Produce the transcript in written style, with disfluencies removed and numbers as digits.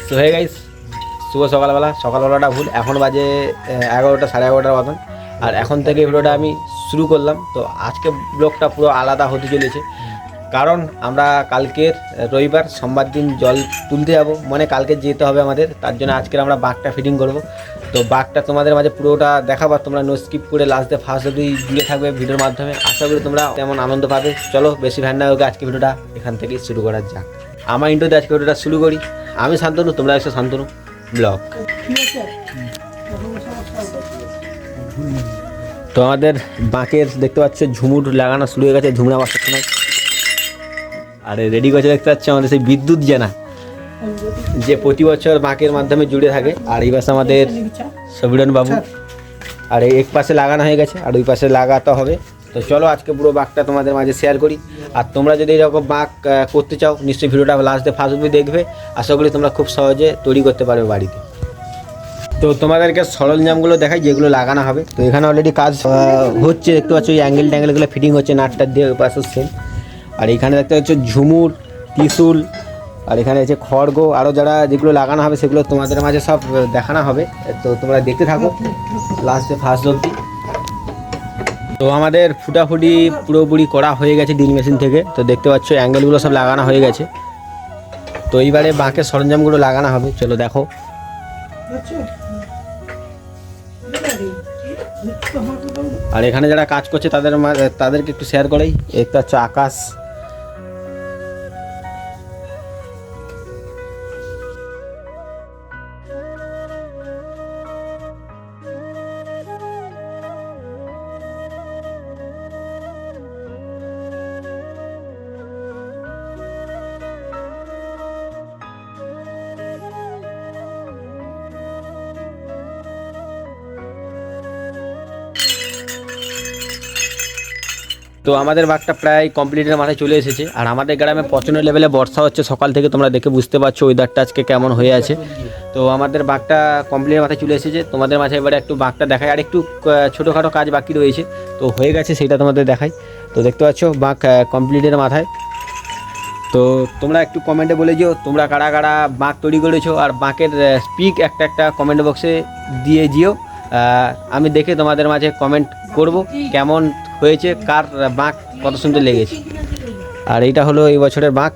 So hey guys, শুভ সকালবেলাটা ভুল, এখন বাজে 11টা 11:30 মতন। আর এখন থেকে ভিডিওটা আমি শুরু করলাম। তো আজকে ব্লগটা পুরো আলাদা হতে চলেছে, কারণ আমরা কালকের রবিবার সোমবার দিন জল তুলতে যাব, মানে কালকে যেতে হবে আমাদের। তার জন্য আজকের আমরা বাঘটা ফিটিং করব। তো বাঘটা তোমাদের মাঝে পুরোটা দেখাবো, তোমরা নো স্কিপ করে লাস্ট দিয়ে ফার্স্ট অবধি জুড়ে থাকবে ভিডিওর মাধ্যমে। আশা করি তোমরা তেমন আনন্দ পাবে। চলো বেশি ভ্যান না হোক, আজকে ভিডিওটা এখান থেকেই শুরু করা যাক। আমার ইন্ট্রোতে আজকে ভিডিওটা শুরু করি। আমি শান্তনু, তোমরা এসে শান্তনু ব্লগ। তো আমাদের বাঁকের দেখতে পাচ্ছ ঝুমুর লাগানো শুরু হয়ে গেছে, ঝুমুর আমার সময়। আর রেডি করছে দেখতে পাচ্ছ আমাদের সেই বিদ্যুৎ জানা, যে প্রতি বছর বাঁকের মাধ্যমে জুড়ে থাকে। আর এই পাশে আমাদের সবিরন বাবু, আর এক পাশে লাগানো হয়ে গেছে আর ওই পাশে লাগাতে হবে। তো চলো আজকে পুরো বাঁকটা তোমাদের মাঝে শেয়ার করি। আর তোমরা যদি এরকম বাঁক করতে চাও, নিশ্চয়ই ভিডিওটা লাস্ট দিয়ে ফার্স্ট অবধি দেখবে। আশা করি তোমরা খুব সহজে তৈরি করতে পারবে বাড়িতে। তো তোমাদেরকে সরঞ্জামগুলো দেখাই যেগুলো লাগানো হবে। তো এখানে অলরেডি কাজ হচ্ছে, দেখতে পাচ্ছ ওই অ্যাঙ্গেল ট্যাঙ্গেলগুলো ফিটিং হচ্ছে নাটটা দিয়ে ওই পাশে সেম। আর এখানে দেখতে পাচ্ছ ঝুমুর, ত্রিশূল, আর এখানে হচ্ছে খড়গ, আরও যারা যেগুলো লাগানো হবে সেগুলো তোমাদের মাঝে সব দেখানো হবে। তো তোমরা দেখতে থাকো লাস্টে ফার্স্ট অবধি। তো আমাদের ফুটাফুটি পুরোপুরি করা হয়ে গেছে ড্রিল মেশিন থেকে। তো দেখতে পাচ্ছ অ্যাঙ্গেলগুলো সব লাগানো হয়ে গেছে। তো এইবারে বাঁকের সরঞ্জামগুলো লাগানো হবে, চলো দেখো। আর এখানে যারা কাজ করছে তাদেরকে একটু শেয়ার করাই। একটা হচ্ছে আকাশ, তো আমাদের বাঘটা প্রায় কমপ্লিটের মাথায় চলে এসেছে। আর আমাদের গ্রামে প্রচণ্ড লেভেলে বর্ষা হচ্ছে সকাল থেকে, তোমরা দেখে বুঝতে পারছো ওয়েদারটা আজকে কেমন হয়ে আছে। তো আমাদের বাঘটা কমপ্লিটের মাথায় চলে এসেছে। তোমাদের মাঝে এবারে একটু বাঘটা দেখায়, আর একটু ছোটোখাটো কাজ বাকি রয়েছে, তো হয়ে গেছে সেটা তোমাদের দেখাই। তো দেখতে পাচ্ছ বাঘ কমপ্লিটের মাথায়। তো তোমরা একটু কমেন্টে বলে যেও তোমরা কারা কারা বাঘ তৈরি করেছো, আর বাঘের স্পিক একটা কমেন্ট বক্সে দিয়ে যেও। আমি দেখে তোমাদের মাঝে কমেন্ট করব কেমন হয়েছে, কার বাঁক কত সুন্দর লেগেছে। আর এইটা হলো এই বছরের বাঁক।